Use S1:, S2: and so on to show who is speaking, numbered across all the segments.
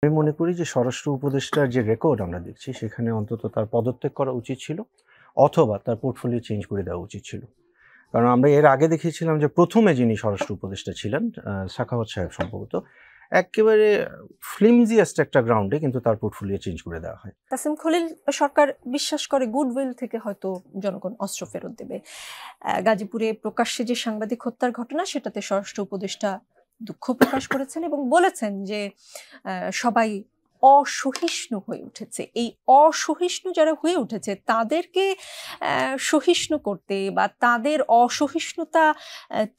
S1: আমি মনে করি যে স্বরাষ্ট্র উপদেষ্টার যে রেকর্ড আমরা দেখছি সেখানে অন্তত তার পদত্যাগ করা উচিত ছিল অথবা তার পোর্টফোলিও চেঞ্জ করে দেওয়া উচিত ছিল। কারণ আমরা এর আগে দেখেছিলাম যে প্রথমে যিনি স্বরাষ্ট্র উপদেষ্টা ছিলেন সাখাওয়াত সাহেব সম্ভবত একেবারে ফ্লিমজিয়াস্ট একটা গ্রাউন্ডে কিন্তু তার পোর্টফোলিও চেঞ্জ করে দেওয়া হয়।
S2: তাসিম খলিল সরকার বিশ্বাস করে গুডউইল থেকে হয়তো জনগণ অস্ত্র ফেরত দেবে। গাজীপুরে প্রকাশ্যে যে সাংবাদিক হত্যার ঘটনা সেটাতে স্বরাষ্ট্র উপদেষ্টা দুঃখ প্রকাশ করেছেন এবং বলেছেন যে সবাই অসহিষ্ণু হয়ে উঠেছে। এই অসহিষ্ণু যারা হয়ে উঠেছে তাদেরকে সহিষ্ণু করতে বা তাদের অসহিষ্ণুতা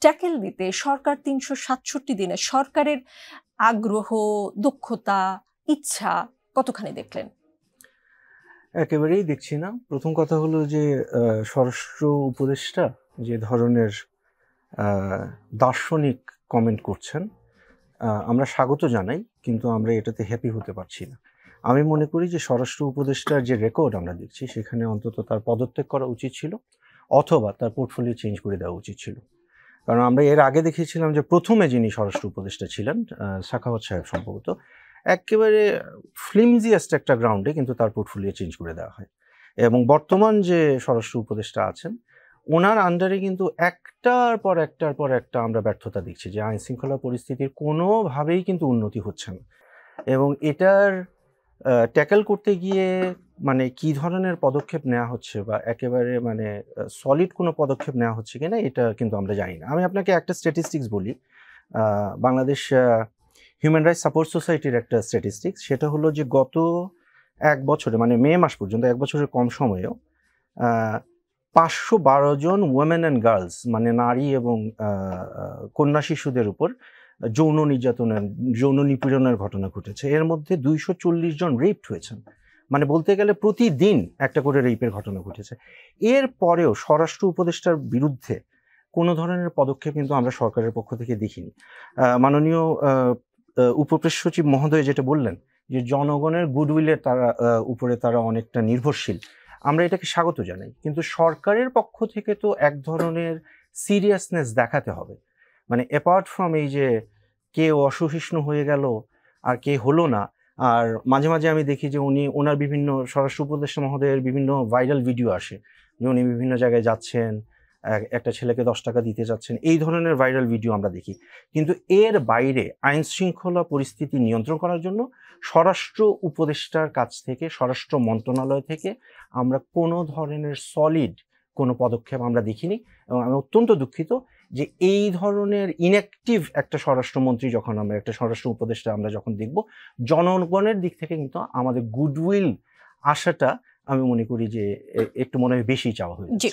S2: ট্যাকেল দিতে সরকার ৩৬৭ দিনে সরকারের আগ্রহ, দক্ষতা, ইচ্ছা কতখানি দেখলেন?
S1: একেবারেই দেখছি না। প্রথম কথা হলো যে স্বরাষ্ট্র উপদেষ্টা যে ধরনের দার্শনিক কমেন্ট করছেন আমরা স্বাগত জানাই, কিন্তু আমরা এটাতে হ্যাপি হতে পারছি না। আমি মনে করি যে স্বরাষ্ট্র উপদেষ্টার যে রেকর্ড আমরা দেখছি সেখানে অন্তত তার পদত্যাগ করা উচিত ছিল অথবা তার পোর্টফোলিও চেঞ্জ করে দেওয়া উচিত ছিল। কারণ আমরা এর আগে দেখেছিলাম যে প্রথমে যিনি স্বরাষ্ট্র উপদেষ্টা ছিলেন সাখাওয়াত সাহেব সম্ভবত একেবারে ফ্লিমজিয়াস্ট একটা গ্রাউন্ডে কিন্তু তার পোর্টফোলিও চেঞ্জ করে দেওয়া হয়। এবং বর্তমান যে স্বরাষ্ট্র উপদেষ্টা আছেন ওনার আন্ডারে কিন্তু একটার পর একটা আমরা ব্যর্থতা দেখছি যে আইন শৃঙ্খলা পরিস্থিতির কোনোভাবেই কিন্তু উন্নতি হচ্ছে না। এবং এটার ট্যাকেল করতে গিয়ে মানে কি ধরনের পদক্ষেপ নেওয়া হচ্ছে বা একেবারে মানে সলিড কোনো পদক্ষেপ নেওয়া হচ্ছে কিনা এটা কিন্তু আমরা জানি না। আমি আপনাকে একটা স্ট্যাটিস্টিক্স বলি। বাংলাদেশ হিউম্যান রাইটস সাপোর্ট সোসাইটির একটা স্ট্যাটিস্টিক্স, সেটা হলো যে গত এক বছরে মানে মে মাস পর্যন্ত, এক বছরের কম সময়েও 512 জন ওয়েমেন অ্যান্ড গার্লস মানে নারী এবং কন্যা শিশুদের উপর যৌন নির্যাতনের, যৌন নিপীড়নের ঘটনা ঘটেছে। এর মধ্যে 240 জন রেপড হয়েছেন। মানে বলতে গেলে প্রতিদিন একটা করে রেপের ঘটনা ঘটেছে। এর পরেও স্বরাষ্ট্র উপদেষ্টার বিরুদ্ধে কোনো ধরনের পদক্ষেপ কিন্তু আমরা সরকারের পক্ষ থেকে দেখিনি। মাননীয় উপপ্রেস সচিব মহোদয় যেটা বললেন যে জনগণের গুডউইলের উপরে তারা অনেকটা নির্ভরশীল, আমরা এটাকে স্বাগত জানাই, কিন্তু সরকারের পক্ষ থেকে তো এক ধরনের সিরিয়াসনেস দেখাতে হবে। মানে অ্যাপার্ট ফ্রম এই যে কে অসহিষ্ণু হয়ে গেল আর কে হলো না। আর মাঝে মাঝে আমি দেখি যে ওনার বিভিন্ন স্বরাষ্ট্র উপদেষ্টা মহোদয়ের বিভিন্ন ভাইরাল ভিডিও আসে যে উনি বিভিন্ন জায়গায় যাচ্ছেন, একটা ছেলেকে 10 টাকা দিতে যাচ্ছেন, এই ধরনের ভাইরাল ভিডিও আমরা দেখি। কিন্তু এর বাইরে আইন শৃঙ্খলা পরিস্থিতি নিয়ন্ত্রণ করার জন্য স্বরাষ্ট্র উপদেষ্টার কাছ থেকে, স্বরাষ্ট্র মন্ত্রণালয় থেকে আমরা কোনো ধরনের সলিড কোনো পদক্ষেপ আমরা দেখিনি। এবং আমি অত্যন্ত দুঃখিত যে এই ধরনের ইনঅ্যাক্টিভ একটা স্বরাষ্ট্রমন্ত্রী যখন আমরা, একটা স্বরাষ্ট্র উপদেষ্টা আমরা যখন দেখব, জনগণের দিক থেকে কিন্তু আমাদের গুডউইল আশাটা আমি মনে করি যে একটু মনে হয় বেশি চাওয়া হয়েছে।